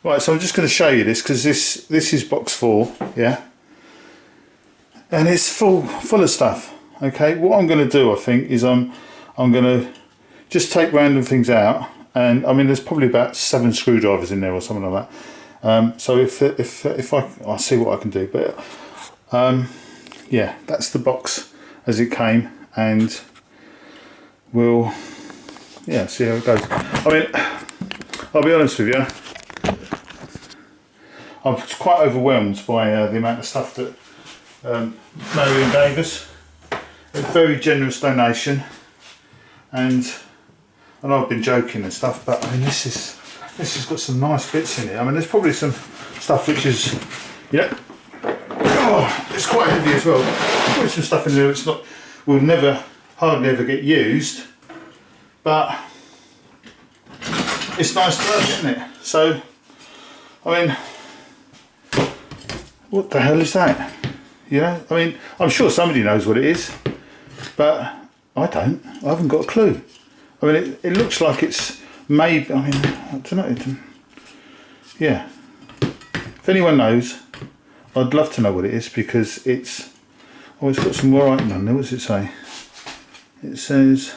Right, so I'm just going to show you this because this is box 4, yeah, and it's full of stuff. Okay, what I'm going to do, I think, is I'm going to just take random things out, and I mean there's probably about 7 screwdrivers in there or something like that. So if I'll see what I can do, but yeah, that's the box as it came, and we'll see how it goes. I mean, I'll be honest with you, I'm quite overwhelmed by the amount of stuff that Marion gave us. A very generous donation, and I know I've been joking and stuff, but I mean this has got some nice bits in it. I mean there's probably some stuff which is, oh, it's quite heavy as well. There's probably some stuff in there that's will hardly ever get used, but it's nice to have, isn't it? So I mean, what the hell is that? I mean, I'm sure somebody knows what it is, but I don't. I haven't got a clue. I mean, it looks like it's maybe, I mean, I don't know. Yeah. If anyone knows, I'd love to know what it is, because it's got some more writing on there. What does it say? It says,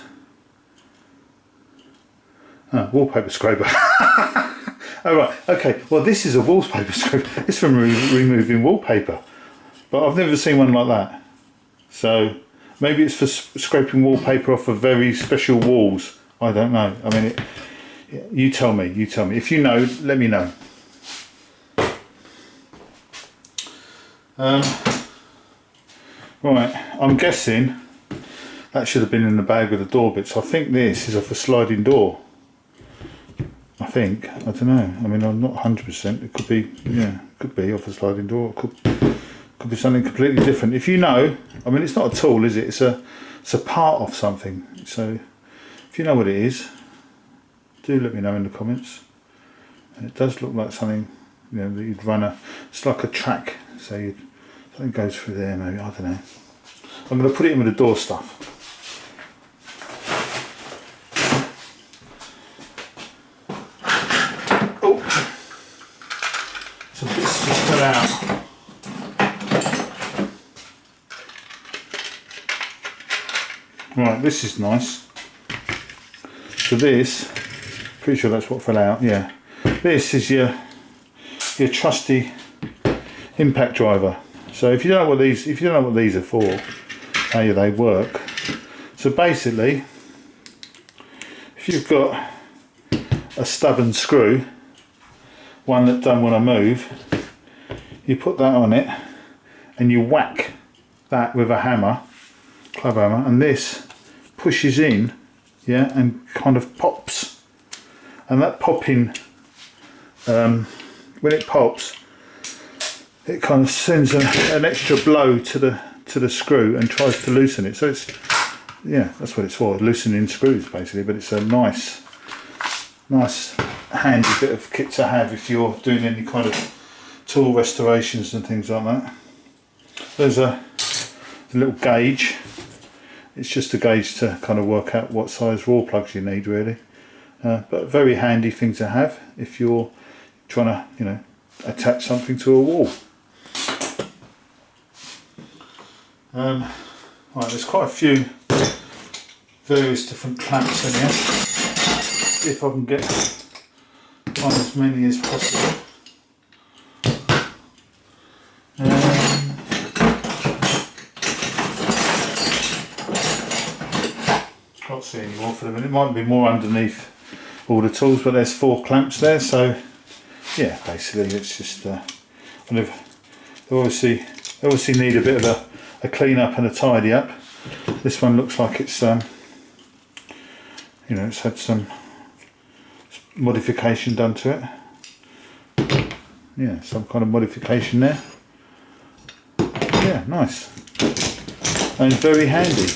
Wallpaper Scraper. Oh right, okay, well this is a wallpaper scraper. It's from removing wallpaper, but I've never seen one like that. So maybe it's for scraping wallpaper off of very special walls. I don't know. I mean, you tell me. If you know, let me know. Right, I'm guessing that should have been in the bag with the door bits. I think this is off a sliding door. I think, I don't know. I mean, I'm not 100%. It could be, could be off a sliding door. It could be something completely different. If you know, I mean, it's not a tool, is it? It's a part of something. So, if you know what it is, do let me know in the comments. And it does look like something, that you'd run it's like a track. So something goes through there, maybe. I don't know. I'm going to put it in with the door stuff. Out. Right, this is nice. So this, pretty sure that's what fell out. Yeah, this is your trusty impact driver. So if you don't know what these are for, how they work. So basically, if you've got a stubborn screw, one that don't want to move, you put that on it and you whack that with a hammer, club hammer, and this pushes in, and kind of pops. And that popping, when it pops, it kind of sends an extra blow to the screw and tries to loosen it. So it's, that's what it's for, loosening screws basically. But it's a nice handy bit of kit to have if you're doing any kind of tool restorations and things like that. There's a little gauge. It's just a gauge to kind of work out what size raw plugs you need, really. But a very handy thing to have if you're trying to, attach something to a wall. Right, there's quite a few various different clamps in here. See if I can get on as many as possible. Can't see any more for the minute. It might be more underneath all the tools, but there's 4 clamps there. So yeah, basically it's just they obviously need a bit of a clean up and a tidy up. This one looks like it's it's had some modification done to it. Yeah, some kind of modification there. Yeah, nice and very handy.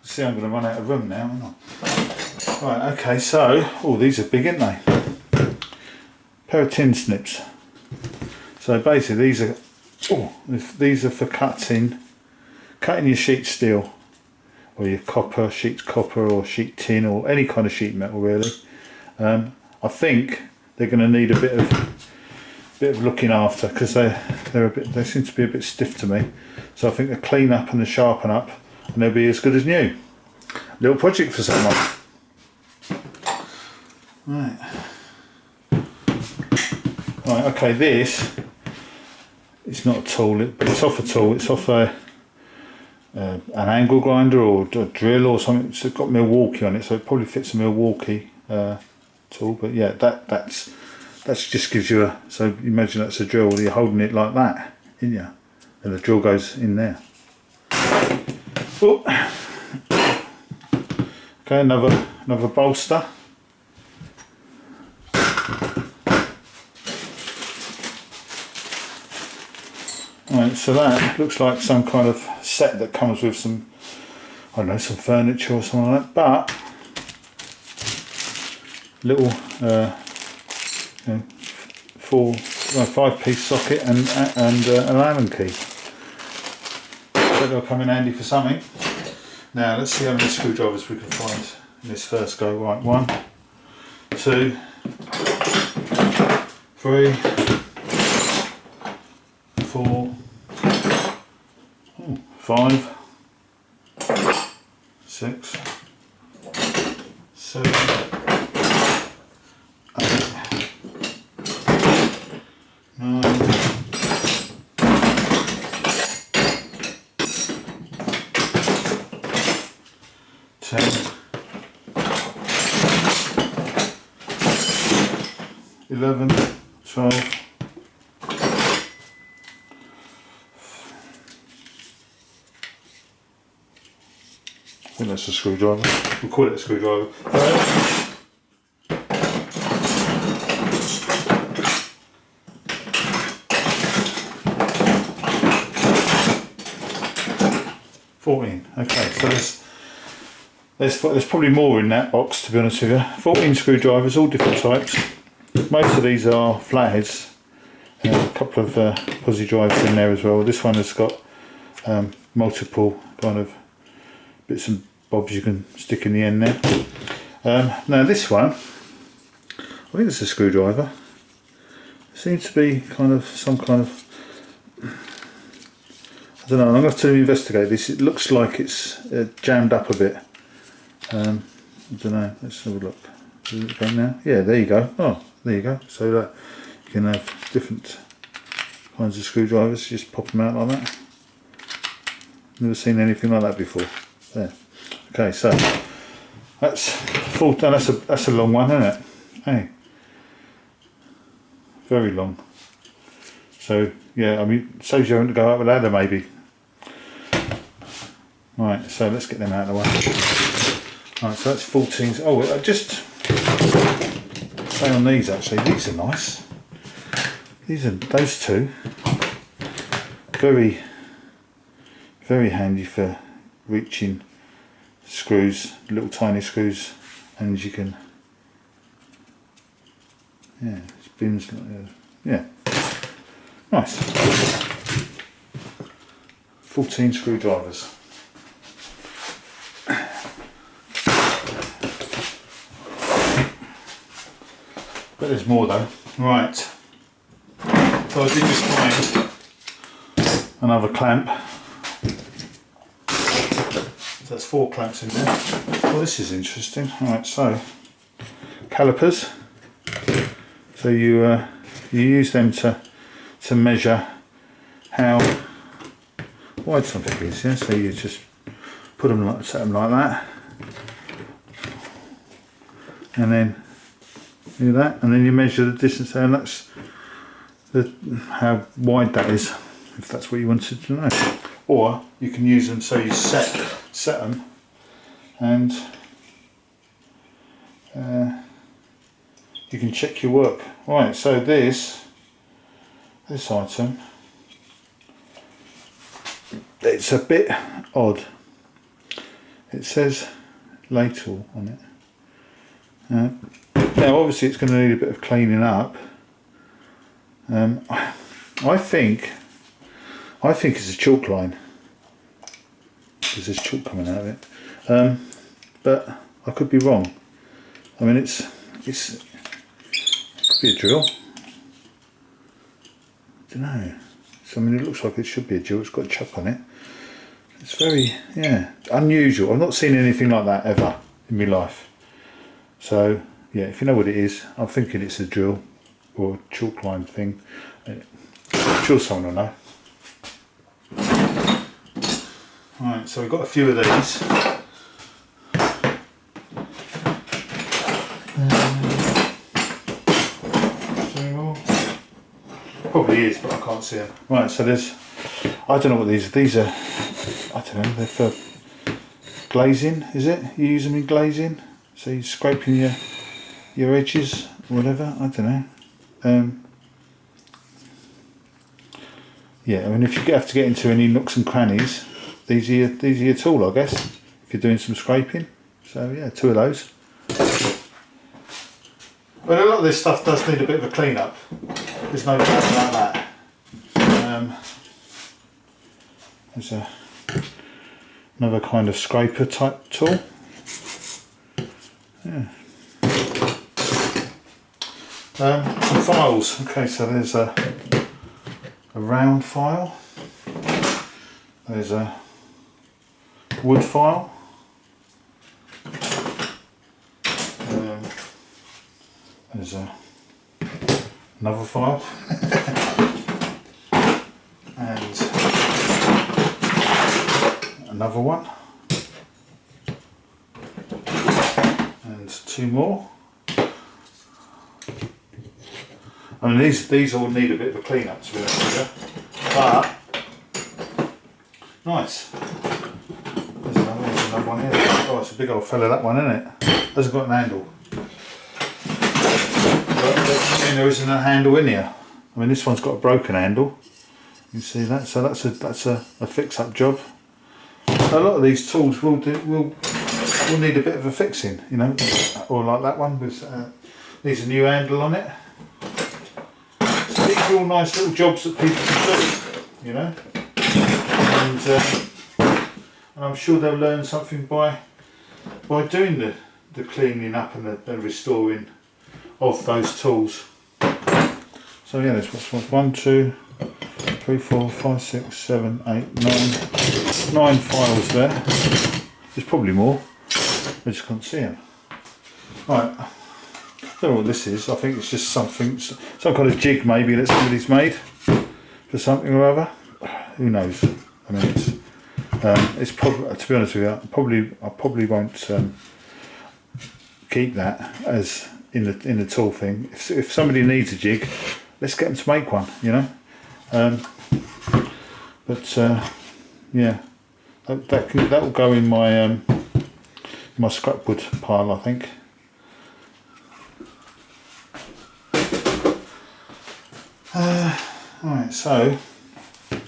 See, I'm going to run out of room now, aren't I? Right, okay, so, these are big, aren't they? Pair of tin snips. So basically these are for cutting your sheet steel or your copper, sheet copper or sheet tin or any kind of sheet metal really. I think they're going to need a bit of looking after, because they seem to be a bit stiff to me. So I think the clean up and the sharpen up, and they'll be as good as new. Little project for someone. Right. Right. Okay. This. It's not a tool, but it's off a tool. It's off an angle grinder or a drill or something. It's got Milwaukee on it, so it probably fits a Milwaukee tool. But yeah, that's just gives you a. So imagine that's a drill. You're holding it like that, in you, and the drill goes in there. Oh. Okay, another bolster. Right, so that looks like some kind of set that comes with some, I don't know, some furniture or something like that, but little 5-piece socket and an Allen key. So they'll come in handy for something. Now let's see how many screwdrivers we can find in this first go. Right, 1, 2, 3, 4, 5, 6, 7, 8, 9, 10, 11, 12, 14. I think that's a screwdriver. We'll call it a screwdriver. 14. Okay, so there's probably more in that box, to be honest with you. 14 screwdrivers, all different types. Most of these are flatheads. A couple of Putty drives in there as well. This one has got multiple kind of bits and bobs you can stick in the end there. Now this one, I think it's a screwdriver. It seems to be kind of some kind of, I don't know, I'm going to have to investigate this. It looks like it's jammed up a bit. I don't know, let's have a look. Does it go now? Yeah, there you go. Oh, there you go. So that you can have different kinds of screwdrivers, just pop them out like that. Never seen anything like that before. There. Okay, so that's full. That's a long one, isn't it? Hey, very long. So yeah, I mean, saves you having to go up a ladder maybe. Right, so let's get them out of the way. Right, so that's 14. Oh, I just say on these actually. These are nice. Those two. Very handy for reaching screws, little tiny screws, and you can, yeah, spins like that. Yeah, nice. 14 screwdrivers. But there's more though. Right. So I did just find another clamp. So that's 4 clamps in there. Well, this is interesting. Alright, so calipers. So you use them to measure how wide something is. Yeah. So you just put them like, set them like that, and then do that, and then you measure the distance there, and that's how wide that is, if that's what you wanted to know. Or you can use them so you set them, and you can check your work. Right, so this item, it's a bit odd. It says ladle on it. Now obviously it's going to need a bit of cleaning up. I think it's a chalk line, because there's chalk coming out of it. but I could be wrong. I mean, it could be a drill. I don't know. So, I mean, it looks like it should be a drill. It's got a chuck on it. It's very, yeah, unusual. I've not seen anything like that ever in my life. So, yeah, if you know what it is, I'm thinking it's a drill or a chalk line thing. I'm sure someone will know. Right, so we've got a few of these. Probably is, but I can't see them. Right, so there's, I don't know what these are, I don't know, they're for glazing, is it? You use them in glazing? So you're scraping your edges, whatever, I don't know. Yeah, I mean, if you have to get into any nooks and crannies, these are your tool, I guess, if you're doing some scraping. So yeah, 2 of those. But a lot of this stuff does need a bit of a clean up. There's no doubt about that. There's another kind of scraper type tool. Yeah. Some files. Okay, so there's a round file. There's a wood file. There's another file. And another one. And 2 more. I mean, these all need a bit of a clean up, to be honest with you. But nice. There's another one here. Oh, it's a big old fella, that one, isn't it? Hasn't got an handle. But there isn't a handle in here. I mean, this one's got a broken handle. You see that? So that's a fix-up job. A lot of these tools will need a bit of a fixing, you know, or like that one with needs a new handle on it. So these are all nice little jobs that people can do, you know, and I'm sure they'll learn something by doing the cleaning up and the restoring of those tools. So yeah, there's 1, 2, 3, 4, 5, 6, 7, 8, 9 files there. There's probably more. I just can't see them. Right, I don't know what this is. I think it's just some kind of jig maybe that somebody's made for something or other. Who knows? I mean, it's probably, to be honest with you, I probably won't keep that as in the tool thing. If somebody needs a jig, let's get them to make one, you know. Yeah, that will go in my my scrapwood pile, I think. Right, so a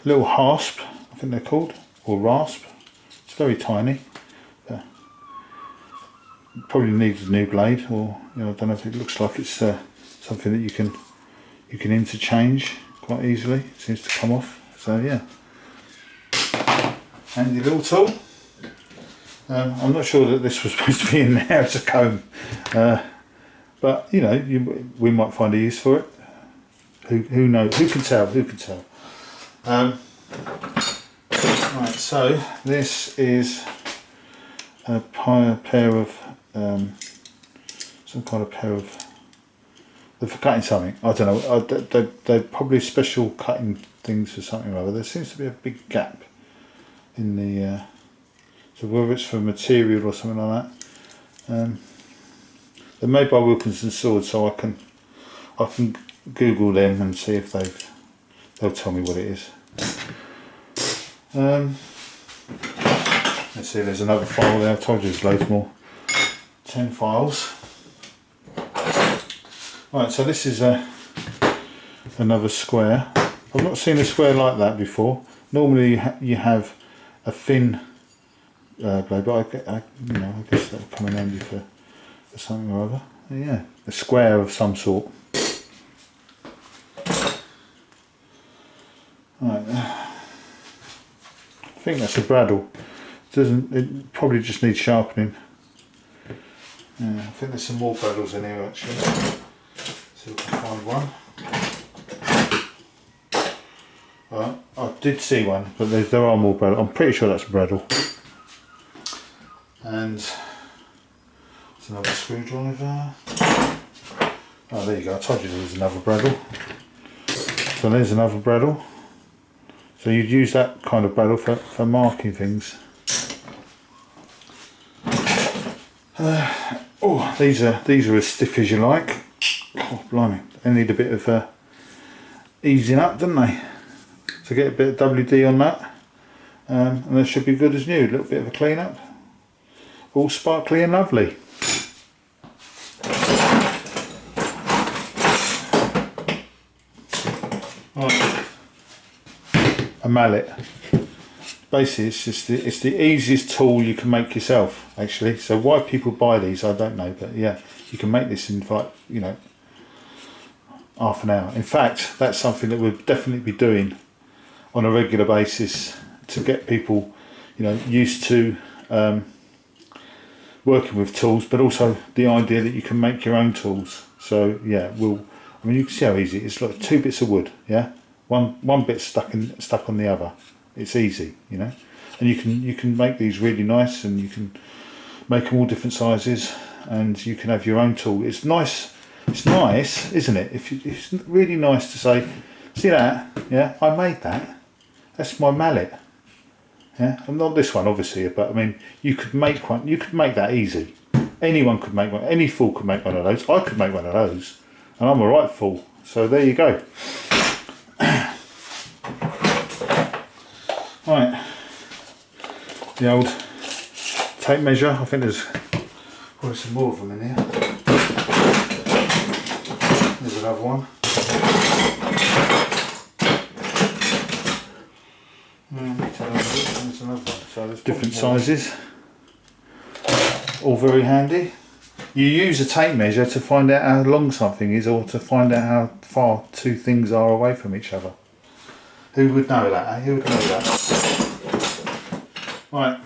little hasp, I think they're called, or rasp. It's very tiny. Probably needs a new blade, or you know, I don't know if it looks like it's something that you can interchange quite easily. It seems to come off. So yeah, handy little tool. I'm not sure that this was supposed to be in there as a comb, but you know, we might find a use for it. Who knows? Who can tell? Who can tell? Right, so this is a pair of some kind of pair of. They're for cutting something. I don't know. They're probably special cutting things for something or other. There seems to be a big gap in the. So whether it's for material or something like that. They're made by Wilkinson Swords, so I can Google them and see if they'll tell me what it is. Let's see. There's another file there. I told you there's loads more. 10 files. Right, so this is another square. I've not seen a square like that before. Normally you have a thin blade, but I guess that'll come in handy for something or other. Yeah, a square of some sort. Right, I think that's a bradawl. It probably just needs sharpening. Yeah, I think there's some more bradles in here actually. See if I can find one. I did see one, but there are more bradle. I'm pretty sure that's a bradle. And there's another screwdriver. Oh, there you go. I told you there was another bradle. So there's another bradle. So you'd use that kind of bradle for marking things. Oh, these are as stiff as you like. Oh, blimey! They need a bit of easing up, don't they? So get a bit of WD on that, and they should be good as new. A little bit of a clean up, all sparkly and lovely. Right. A mallet. Basically, it's the easiest tool you can make yourself. Actually, so why people buy these, I don't know, but yeah, you can make this in like half an hour. In fact, that's something that we'll definitely be doing on a regular basis to get people, used to working with tools, but also the idea that you can make your own tools. So yeah, you can see how easy it is. Like 2 bits of wood, yeah, one bit stuck on the other. It's easy, and you can make these really nice, and you can make them all different sizes, and you can have your own tool. It's nice, isn't it? It's really nice to say, see that? Yeah, I made that. That's my mallet. Yeah, and not this one obviously, but I mean, you could make one. You could make that easy. Anyone could make one. Any fool could make one of those. I could make one of those, and I'm a right fool. So there you go. Right, the old tape measure. I think there's probably some more of them in here. There's another one. There's another one. So there's different sizes. All very handy. You use a tape measure to find out how long something is, or to find out how far 2 things are away from each other. Who would know that, eh? Who would know that? Right.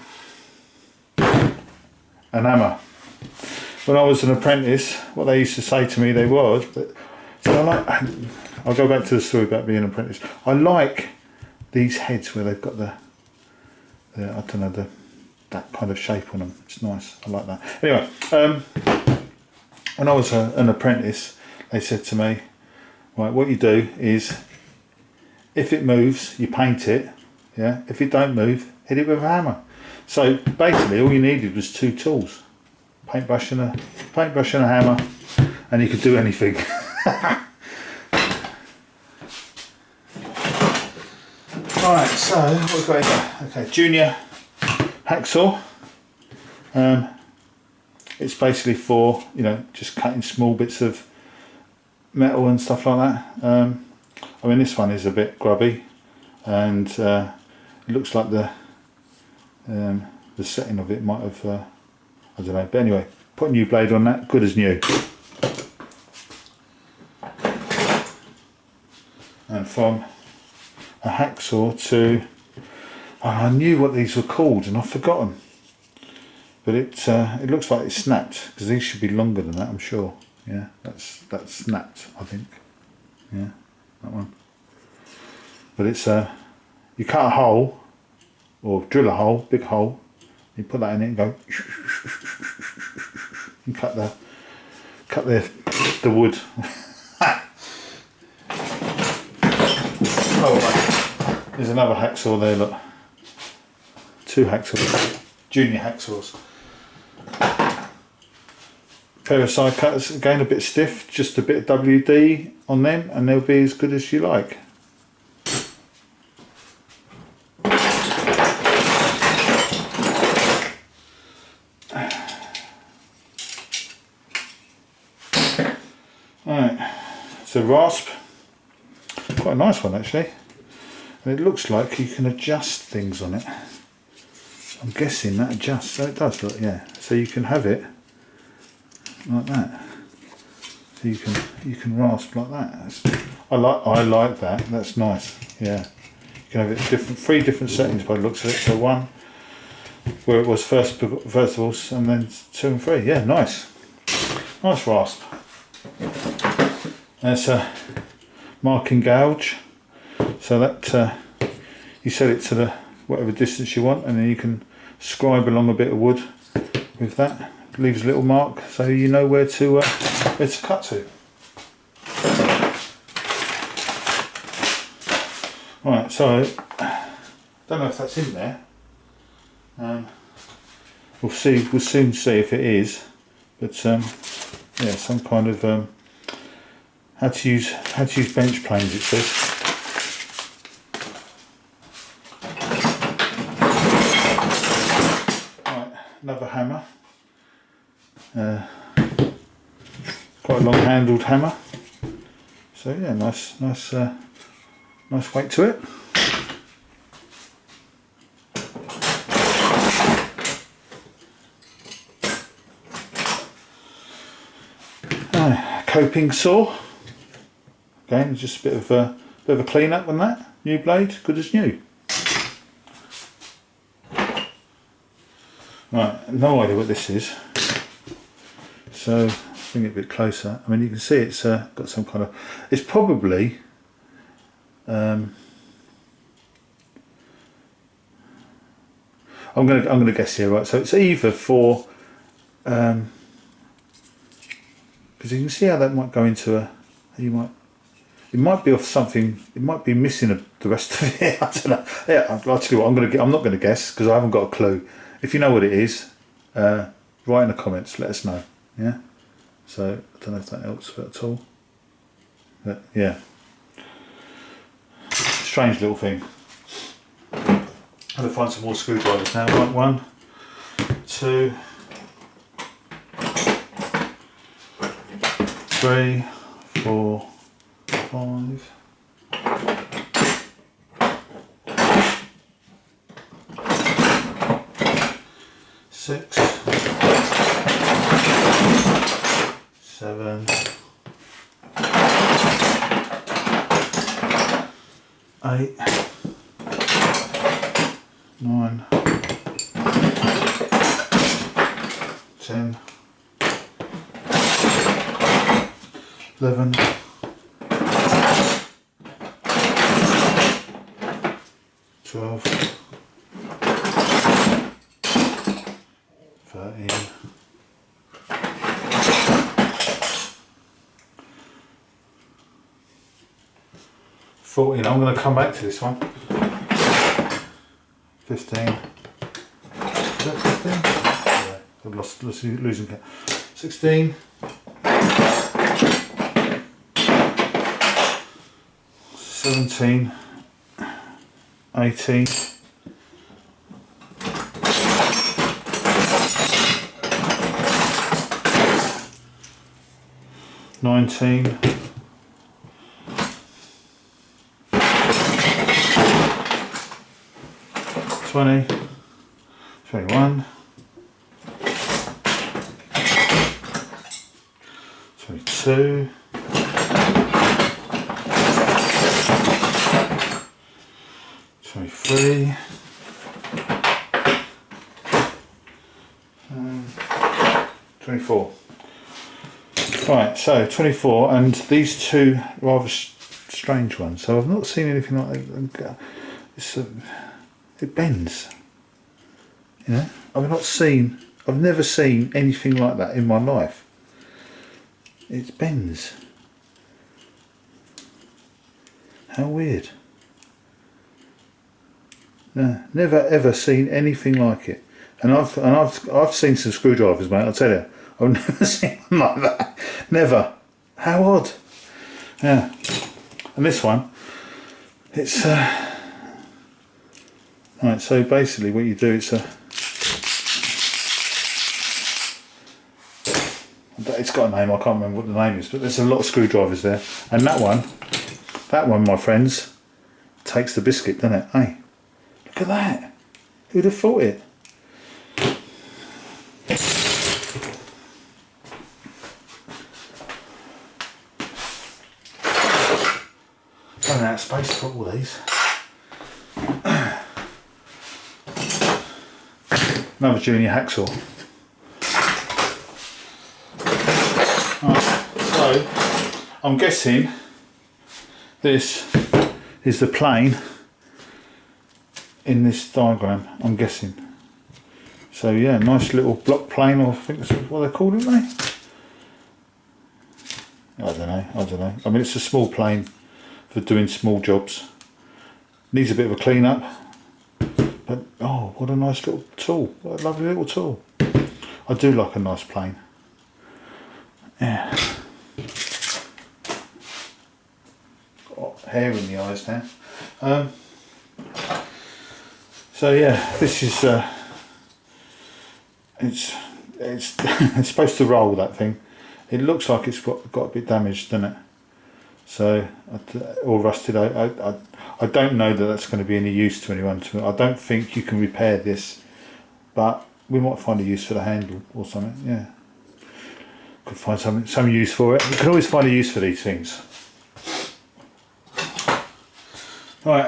An hammer. When I was an apprentice, what they used to say to me, I'll go back to the story about being an apprentice. I like these heads where they've got that kind of shape on them. It's nice. I like that. Anyway, when I was an apprentice, they said to me, right, what you do is, if it moves, you paint it. Yeah. If it don't move, hit it with a hammer. So basically, all you needed was 2 tools: paintbrush and a hammer, and you could do anything. Right. So what we've got here? Okay, junior hacksaw. It's basically for just cutting small bits of metal and stuff like that. I mean, this one is a bit grubby, and it looks like the setting of it might have, I don't know. But anyway, put a new blade on that, good as new. And from a hacksaw to, I knew what these were called and I've forgotten. But it looks like it's snapped, because these should be longer than that, I'm sure. Yeah, that's snapped, I think. Yeah. That one. But it's you cut a hole, or drill a hole, big hole, you put that in it and go and cut the wood. Oh, there's another hacksaw there, look. 2 hacksaws, junior hacksaws. Pair of side cutters, again a bit stiff, just a bit of WD on them and they'll be as good as you like. Right, it's a rasp, quite a nice one actually, and it looks like you can adjust things on it. I'm guessing that adjusts, so it does look, yeah, so you can have it like that. So you can rasp like that. I like that. That's nice. Yeah, you can have it 3 different settings by the looks of it. So 1, where it was first of all, and then 2 and 3. Yeah, nice rasp. There's a marking gouge, so that you set it to the whatever distance you want, and then you can scribe along a bit of wood with that. It leaves a little mark so you know where to cut to. Right, so don't know if that's in there. We'll see. We'll soon see if it is. But yeah, some kind of how to use bench planes, it says. Right, another hammer. Quite a long-handled hammer. So yeah, nice weight to it. Coping saw. Again, just a bit of a clean up on that. New blade, good as new. Right, no idea what this is. So bring it a bit closer. I mean, you can see it's got some kind of. It's probably. I'm gonna guess here, right? So it's either for. Because you can see how that might go into a. It might be off something. It might be missing the rest of it. I don't know. Yeah, I'll tell you what. I'm not going to guess because I haven't got a clue. If you know what it is, write in the comments. Let us know. Yeah. So I don't know if that helps at all. But yeah. Strange little thing. I'm going to find some more screwdrivers now. Right, 1, 2, 3, 4, 5. 6, 7, 8, 9, 10, 11, 12, 13, 14. I'm going to come back to this one. 15. Is that 15? Yeah, I've lost losing count. 16. 17. 18. 19. 20, 21, 22, 23, 24. Right, so 24, and these two rather strange ones. So I've not seen anything like that. It bends. You know, I've never seen anything like that in my life. It bends. How weird. No, never ever seen anything like it. And I've seen some screwdrivers, mate. I'll tell you, I've never seen one like that. Never. How odd. Yeah. And this one, it's right. So basically, what you do, it's got a name. I can't remember what the name is, but there's a lot of screwdrivers there. And that one, my friends, takes the biscuit, doesn't it? Hey, look at that. Who'd have thought it? Running out of space for all these. Another junior hacksaw. Right, so I'm guessing this is the plane in this diagram, I'm guessing. So yeah, nice little block plane, or I think that's what they're called, aren't they? I don't know. I mean, it's a small plane for doing small jobs. Needs a bit of a clean up. But oh, what a nice little tool. What a lovely little tool. I do like a nice plane. Yeah. Got hair in the eyes now. So yeah, this is it's it's supposed to roll, that thing. It looks like it's got a bit damaged, doesn't it? So or rusted. I don't know that that's going to be any use to anyone. I don't think you can repair this, but we might find a use for the handle or something. Yeah, could find some use for it. You can always find a use for these things. Right,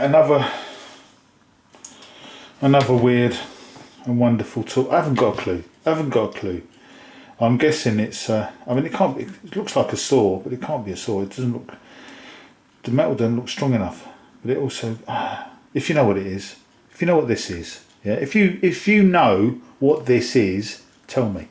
another weird and wonderful tool. I haven't got a clue. I'm guessing it's. I mean, it can't be. It looks like a saw, but it can't be a saw. It doesn't look. The metal doesn't look strong enough. But it also, if you know what it is, if you know what this is, yeah. If you know what this is, tell me.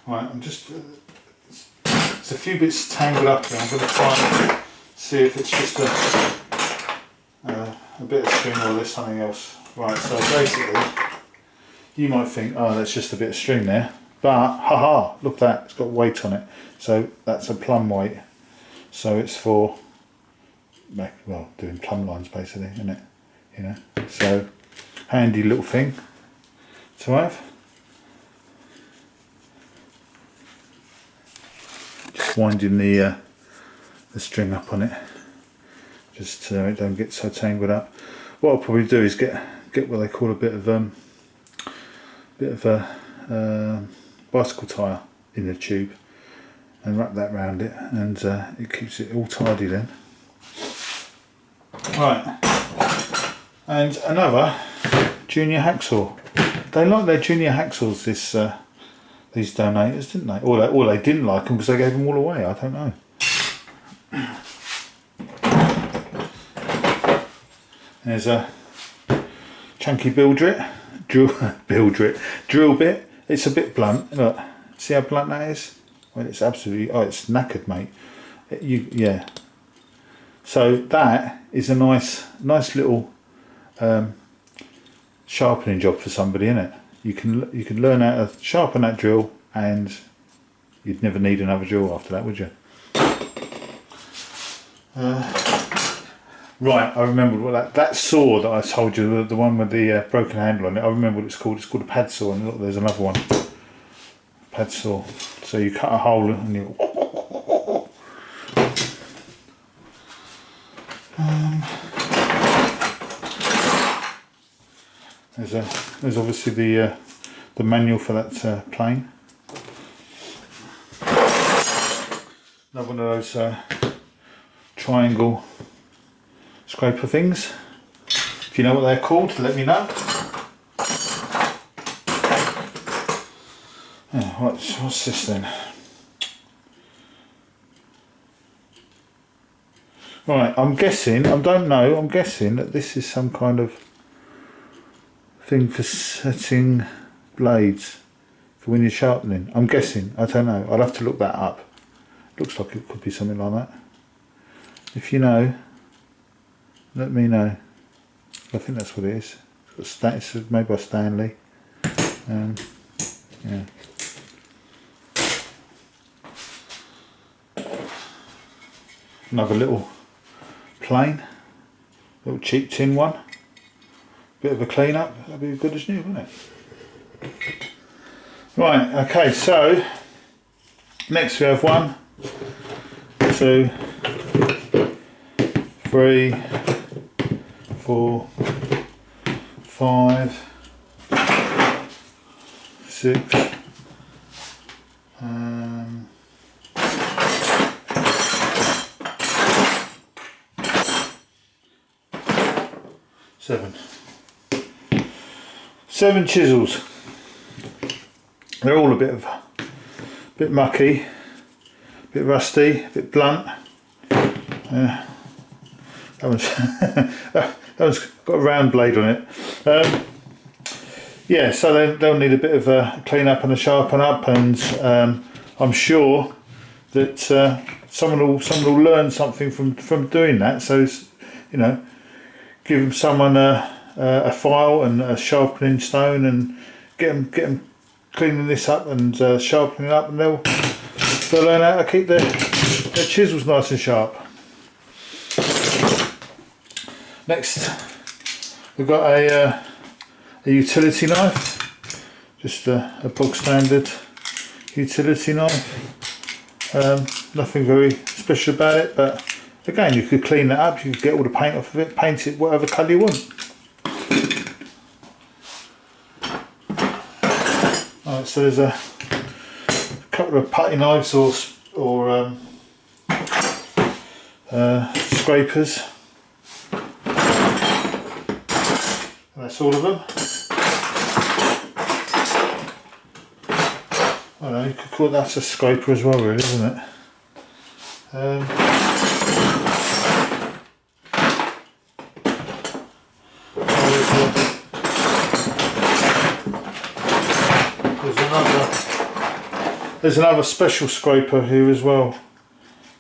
Right, I'm just. It's a few bits tangled up here. I'm going to try and see if it's just a bit of string or there's something else. Right, so basically, you might think, oh, that's just a bit of string there, but haha, look at that, it's got weight on it. So that's a plumb weight. So it's for, well, doing plumb lines basically, isn't it? You know, so handy little thing to have. Just winding the string up on it, just so it don't get so tangled up. What I'll probably do is get what they call a bit of a bicycle tyre in the tube and wrap that around it, and it keeps it all tidy then. Right, and another junior hacksaw. They like their junior hacksaws, these donators, didn't they? Or they didn't like them because they gave them all away. I don't know. There's a chunky drill bit. It's a bit blunt. Look, see how blunt that is? Well, it's absolutely. Oh, it's knackered, mate. Yeah. So that is a nice little sharpening job for somebody, isn't it? You can learn how to sharpen that drill, and you'd never need another drill after that, would you? Right, I remember what that saw that I told you, the one with the broken handle on it. I remember what it's called. It's called a pad saw, and look, there's another one. Pad saw. So you cut a hole and you. There's obviously the manual for that plane. Another one of those triangle scraper things. If you know what they're called, let me know. Yeah, what's this then? Right, I'm guessing that this is some kind of thing for setting blades for when you're sharpening. I'm guessing, I don't know. I'll have to look that up. Looks like it could be something like that. If you know, let me know. I think that's what it is. It's made by Stanley. Yeah. Another little plane, little cheap tin one. Bit of a clean up. That'd be as good as new, wouldn't it? Right. Okay. So next we have 1, 2, 3, 4, 5, 6, 7 chisels. They're all a bit mucky, a bit rusty, a bit blunt. That one's got a round blade on it. Yeah, so they'll need a bit of a clean up and a sharpen up, and I'm sure that someone will learn something from doing that. So it's, you know, give someone a file and a sharpening stone and get them cleaning this up and sharpening up, and they'll learn how to keep their chisels nice and sharp. Next, we've got a utility knife, just a bog standard utility knife. Nothing very special about it, but again, you could clean that up, you could get all the paint off of it, paint it whatever colour you want. Alright, so there's a couple of putty knives or scrapers. And that's all of them. I don't know, you could call that a scraper as well, really, isn't it? There's another special scraper here as well.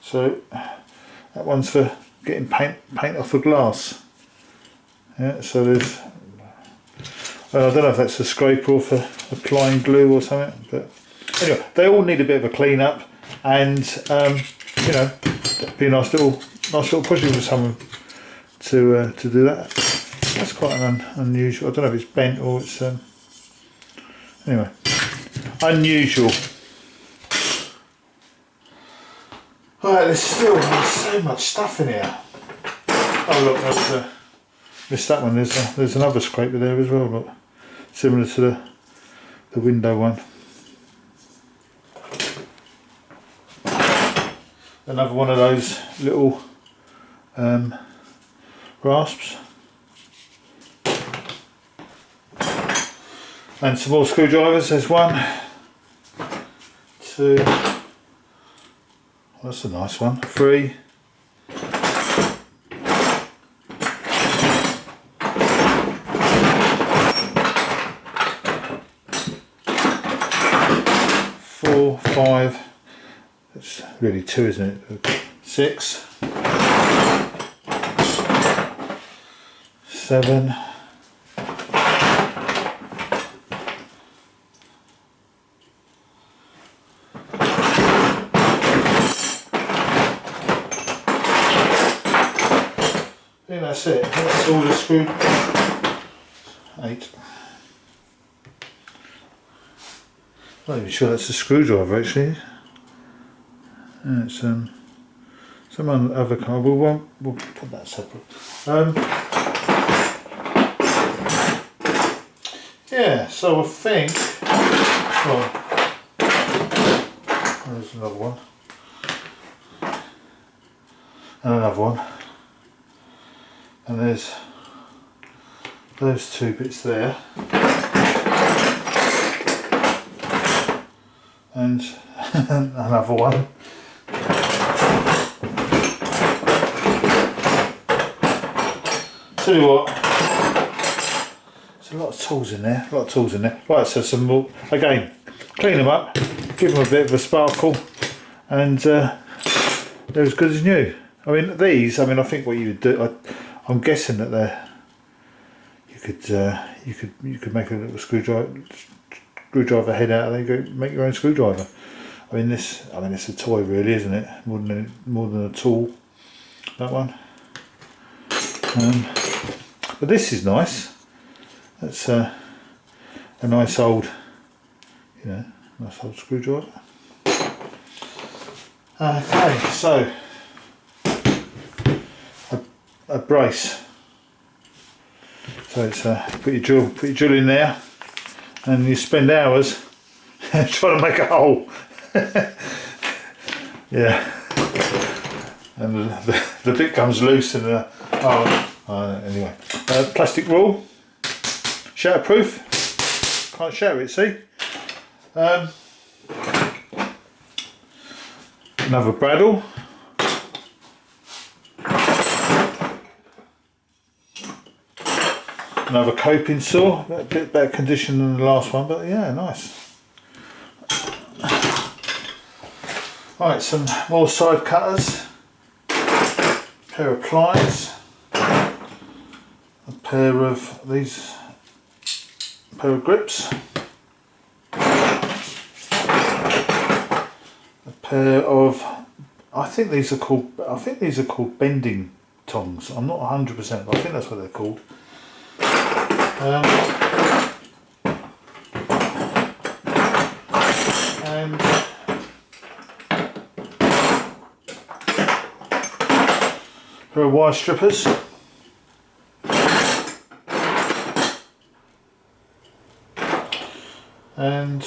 So that one's for getting paint off of glass. Yeah, so there's, I don't know if that's a scraper or for applying glue or something, but anyway, they all need a bit of a clean up, and you know, it'd be a nice little project for someone to do that. That's quite an unusual. I don't know if it's bent or it's anyway, unusual. Right, there's so much stuff in here. Oh look, missed that one. There's another scraper there as well. Look, similar to the window one. Another one of those little rasps. And some more screwdrivers. There's 1, 2. That's a nice one. 3. 4, 5. That's really 2, isn't it? 6. 7. 8. That's it. That's all the screw. 8. I'm not even sure that's a screwdriver actually. It's some other kind. We'll put that separate. Yeah. So I think. Well, there's another one. And another one. And there's those 2 bits there, and another one. Tell you what, there's a lot of tools in there. Right, so some more. Again, clean them up, give them a bit of a sparkle, and they're as good as new. I mean, these. I mean, I think what you would do. I'm guessing that you could make a little screwdriver head out of there. You go make your own screwdriver. I mean, it's a toy, really, isn't it? More than a tool. That one. But this is nice. That's a nice old, nice old screwdriver. Okay, so. A brace. So it's put your drill in there, and you spend hours trying to make a hole. Yeah, and the bit comes loose, and anyway, plastic rule, shatterproof. can't share it, see? Another bradawl. Another coping saw, a bit better condition than the last one, but yeah, nice. Right, some more side cutters, pair of pliers, a pair of these, pair of grips, a pair of, I think these are called bending tongs. I'm not 100%, but I think that's what they're called. And pair of wire strippers, and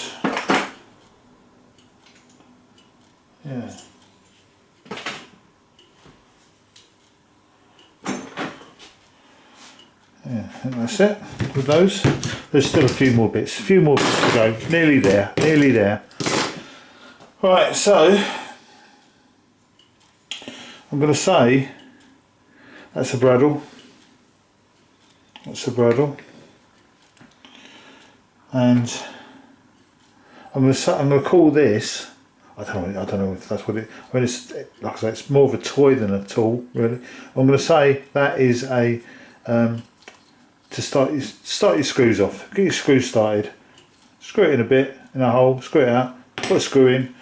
yeah, I think that's it with those. There's still a few more bits to go. Nearly there. Right, so I'm going to say that's a bradawl. And I'm going to call this. I don't know if that's what it. I mean, it's like I say, it's more of a toy than a tool, really. I'm going to say that is a to start your screws off. Get your screws started. Screw it in a bit in a hole. Screw it out. Put a screw in.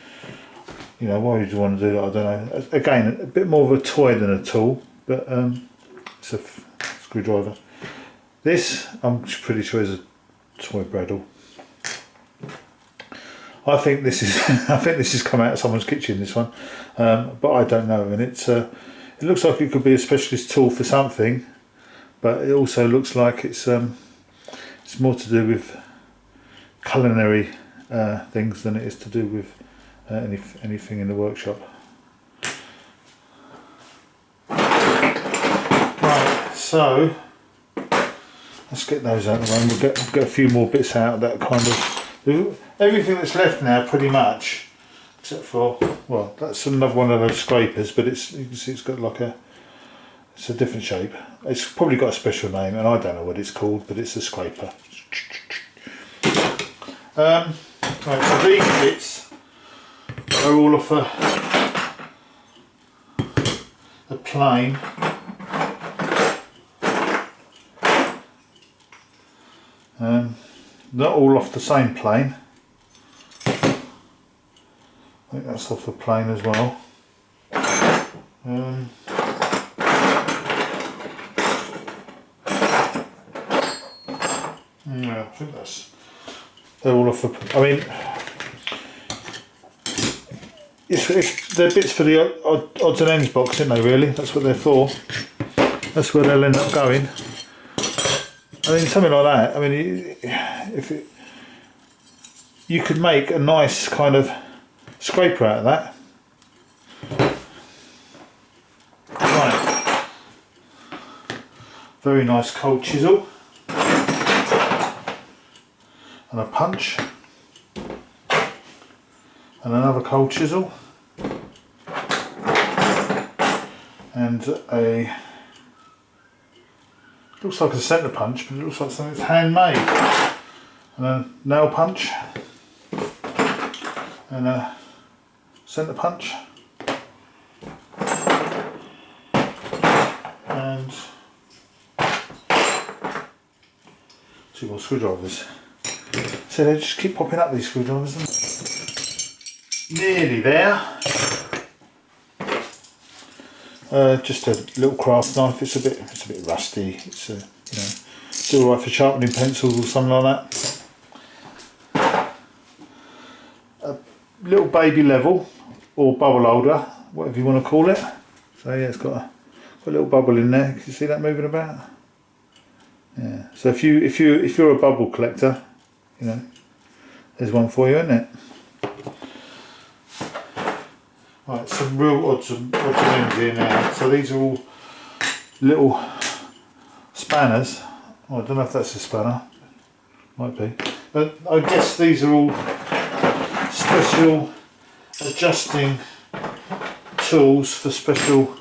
You know, why would you want to do that? I don't know. Again, a bit more of a toy than a tool, but it's a screwdriver. This, I'm pretty sure, is a toy bradawl. I think this is this has come out of someone's kitchen. This one, but I don't know. And it looks like it could be a specialist tool for something, but it also looks like it's more to do with culinary things than it is to do with anything in the workshop. Right, so let's get those out of the way. We'll get a few more bits out of that kind of. Everything that's left now, pretty much, except for, well, that's another one of those scrapers, but you can see it's got like it's a different shape. It's probably got a special name, and I don't know what it's called, but it's a scraper. Right, so these bits are all off the plane. Not all off the same plane. I think that's off the plane as well. Yeah, I think they're all off the. I mean, if they're bits for the odds and ends box, aren't they? Really, that's what they're for. That's where they'll end up going. I mean, something like that. I mean, you could make a nice kind of scraper out of that. Right. Very nice cold chisel. And a punch. And another cold chisel. And a. Looks like a centre punch, but it looks like something that's handmade. And a nail punch. And a centre punch. And 2 more screwdrivers. So they just keep popping up, these screwdrivers, don't they? Nearly there. Just a little craft knife. It's a bit rusty. It's it's all right for sharpening pencils or something like that. A little baby level or bubble holder, whatever you want to call it. So yeah, it's got a little bubble in there. Can you see that moving about? Yeah. So if you're a bubble collector, there's one for you, isn't it? Right, some real odds and ends here now. So these are all little spanners. Oh, I don't know if that's a spanner. Might be. But I guess these are all special adjusting tools for special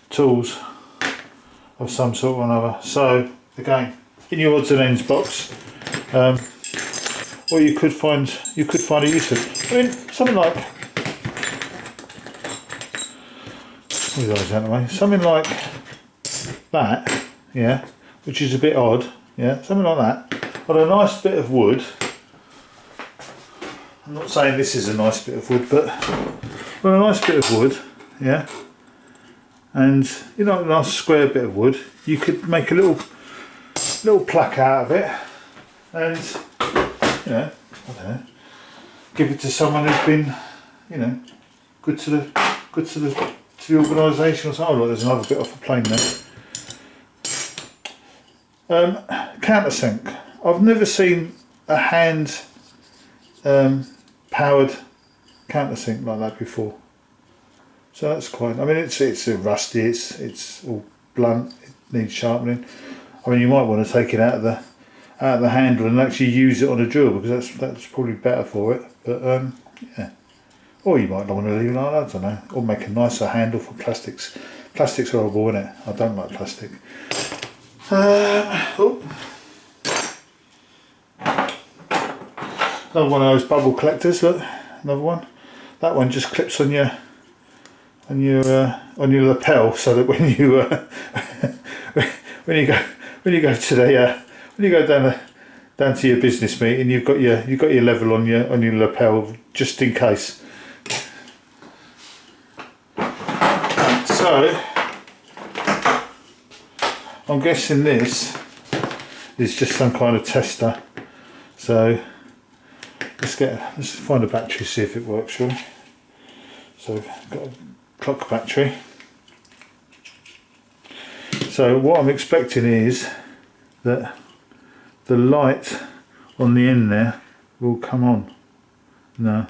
tools of some sort or another. So again, in your odds and ends box, or you could find a use of. I mean, something like, move those out of the way. Something like that, yeah, which is a bit odd, yeah, something like that, on a nice bit of wood. I'm not saying this is a nice bit of wood, but on a nice bit of wood, yeah, and you know, a nice square bit of wood, you could make a little plaque out of it, and you know, I don't know, give it to someone who's been, you know, good to the organisation or something. Oh look, there's another bit off the plane there. Countersink. I've never seen a hand powered countersink like that before. So that's quite. I mean, it's rusty. It's all blunt. It needs sharpening. I mean, you might want to take it out of the handle and actually use it on a drill, because that's probably better for it. But yeah. Or you might not want to leave it like that, I don't know. Or make a nicer handle for plastics. Plastic's horrible, isn't it? I don't like plastic. Oh. Another one of those bubble collectors, look. Another one. That one just clips on your lapel, so that when you when you go down to your business meeting, you've got your level on your lapel, just in case. So I'm guessing this is just some kind of tester. So let's find a battery, see if it works, shall we? So I've got a clock battery. So what I'm expecting is that the light on the end there will come on. No,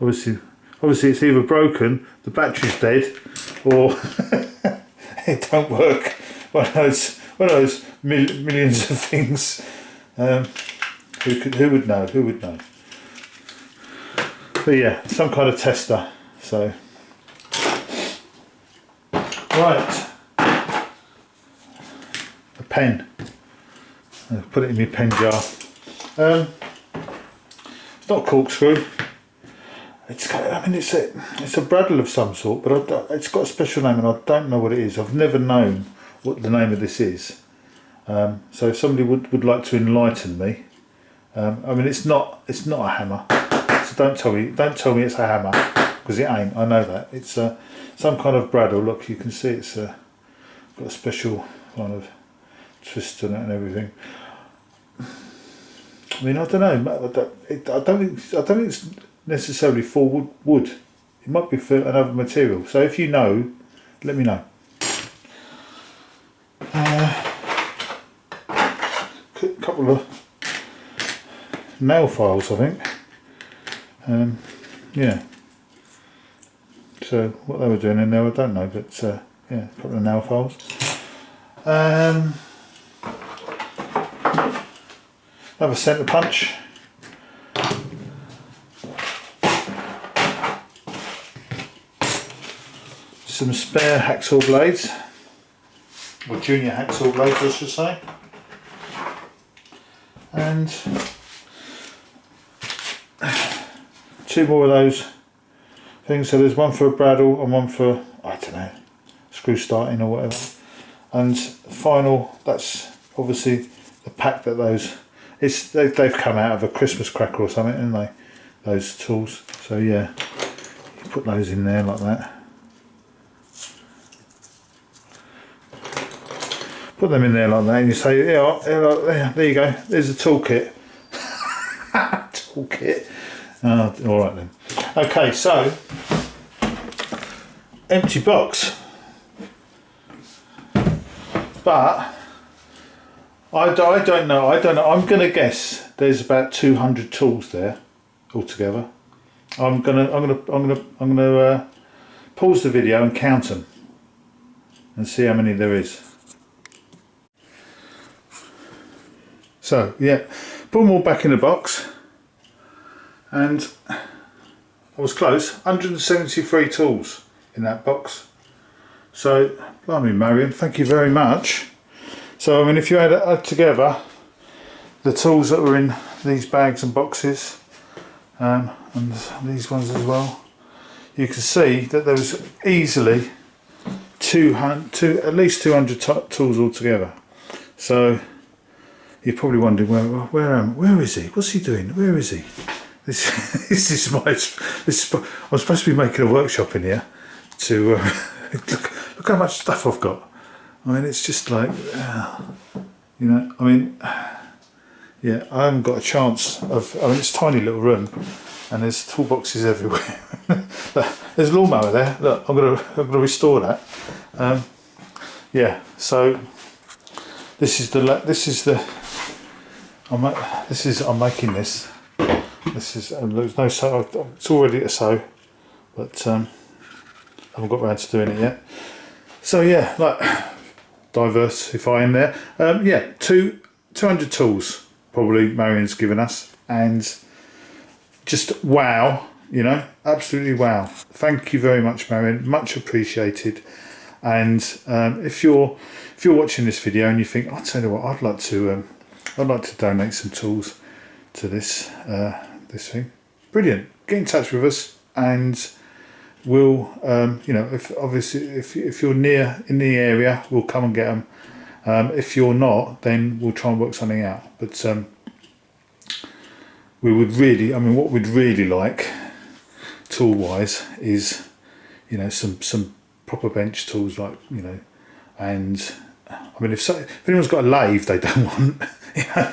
obviously it's either broken, the battery's dead, or it don't work. One of those millions of things. Who would know? Who would know? But yeah, some kind of tester. So right, a pen. I'll put it in my pen jar. It's not a corkscrew. It's a bradawl of some sort, but it's got a special name and I don't know what it is. I've never known what the name of this is. So if somebody would like to enlighten me, I mean, it's not a hammer. So don't tell me it's a hammer, because it ain't. I know that. It's some kind of bradawl. Look, you can see it's got a special kind of twist on it and everything. I mean, I don't know. I don't think it's necessarily for wood. It might be for another material. So if you know, let me know. Couple of nail files, I think. Yeah. So what they were doing in there, I don't know, but yeah, a couple of nail files. Another centre punch. Some spare hacksaw blades, or junior hacksaw blades I should say, and two more of those things. So there's one for a bradawl and one for, I don't know, screw starting or whatever. And final, that's obviously the pack that they've come out of a Christmas cracker or something, haven't they? Those tools. So yeah, you put those in there like that. Put them in there like that, and you say, yeah, there you go. There's a toolkit. Toolkit. All right then. Okay, so empty box. But I don't know. I'm going to guess there's about 200 tools there altogether. I'm gonna pause the video and count them and see how many there is. So yeah, put them all back in the box, and I was close. 173 tools in that box. So, blimey, Marion, thank you very much. So I mean, if you add together the tools that were in these bags and boxes, and these ones as well, you can see that there was easily at least 200 tools altogether. So you're probably wondering, where is he? What's he doing? Where is he? This is I'm supposed to be making a workshop in here to look how much stuff I've got. I mean, it's just like, you know, I mean, yeah, I haven't got a chance of, I mean, it's a tiny little room and there's toolboxes everywhere. There's a lawnmower there. Look, I'm gonna restore that. Yeah, so I'm making this. This is there's no sew. It's all ready to sew, but I haven't got around to doing it yet. So yeah, like diversifying there. Yeah, 200 tools probably Marion's given us, and just wow, you know, absolutely wow. Thank you very much, Marion, much appreciated. And if you're watching this video and you think, I'll tell you what, I'd like to donate some tools to this this thing, brilliant, get in touch with us, and we'll you know, if you're near in the area, we'll come and get them. If you're not, then we'll try and work something out. But we would really, I mean, what we'd really like tool wise is, you know, some proper bench tools, like, you know, and I mean, if anyone's got a lathe they don't want, you know,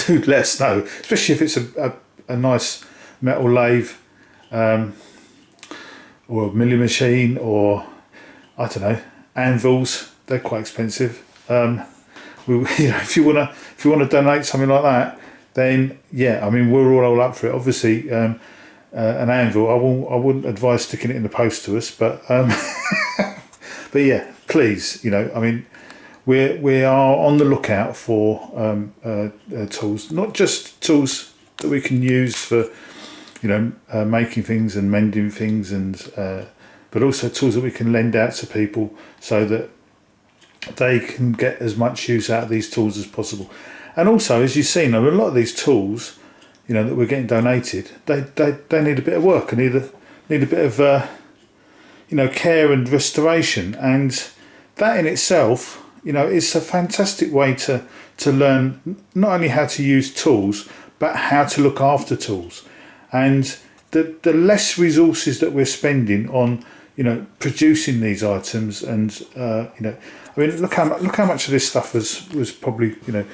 do let us know, especially if it's a nice metal lathe, or a milling machine, or I don't know, anvils. They're quite expensive. You know, if you wanna donate something like that, then yeah, I mean, we're all up for it. Obviously, an anvil, I wouldn't advise sticking it in the post to us, but but yeah, please, you know, I mean, we are on the lookout for tools, not just tools that we can use for, you know, making things and mending things, and but also tools that we can lend out to people so that they can get as much use out of these tools as possible. And also, as you've seen, a lot of these tools, you know, that we're getting donated, they need a bit of work and need a bit of you know, care and restoration, and that in itself, you know, is a fantastic way to learn not only how to use tools, but how to look after tools. And the less resources that we're spending on, you know, producing these items, and you know, I mean, look how much of this stuff was probably, you know,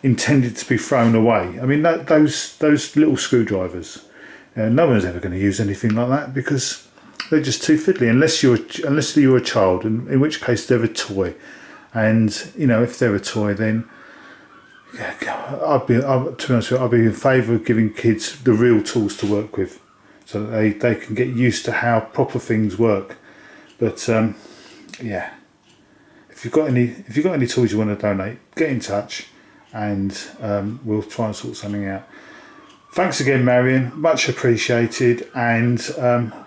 intended to be thrown away. I mean, those little screwdrivers, no one's ever going to use anything like that because they're just too fiddly, unless you're a child, in which case they're a toy. And you know, if they're a toy, then yeah, to be honest with you, I'd be in favour of giving kids the real tools to work with, so that they can get used to how proper things work. But yeah, if you've got any tools you want to donate, get in touch, and we'll try and sort something out. Thanks again, Marion, much appreciated, and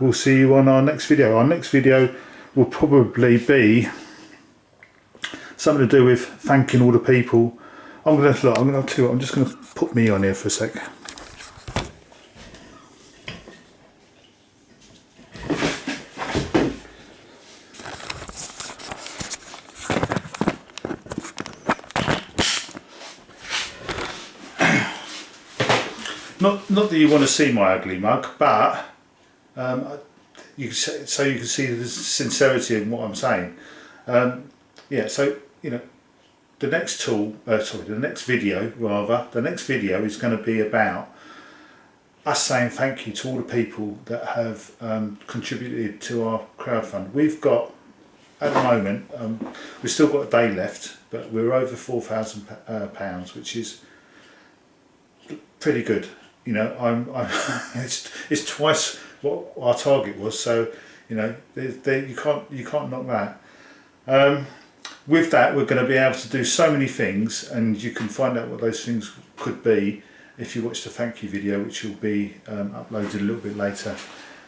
we'll see you on our next video. Our next video will probably be something to do with thanking all the people. I'm just gonna put me on here for a sec. Not that you want to see my ugly mug, but you can see the sincerity in what I'm saying. Yeah, so you know, the next video is going to be about us saying thank you to all the people that have contributed to our crowdfund. We've got, at the moment, we've still got a day left, but we're over £4,000, which is pretty good. You know, it's twice what our target was, so you know, you can't knock that. with that, we're going to be able to do so many things, and you can find out what those things could be if you watch the thank you video, which will be uploaded a little bit later,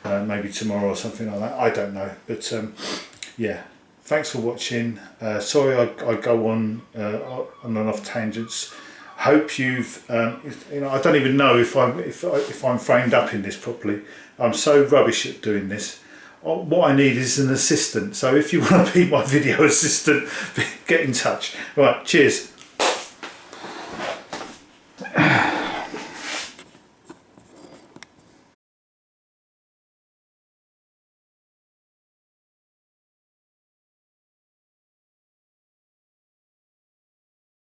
maybe tomorrow or something like that. I don't know, but yeah, thanks for watching. Sorry I go on and off tangents. Hope you've you know, I don't even know if I'm framed up in this properly. I'm so rubbish at doing this. What I need is an assistant, so if you want to be my video assistant, get in touch. Right, cheers.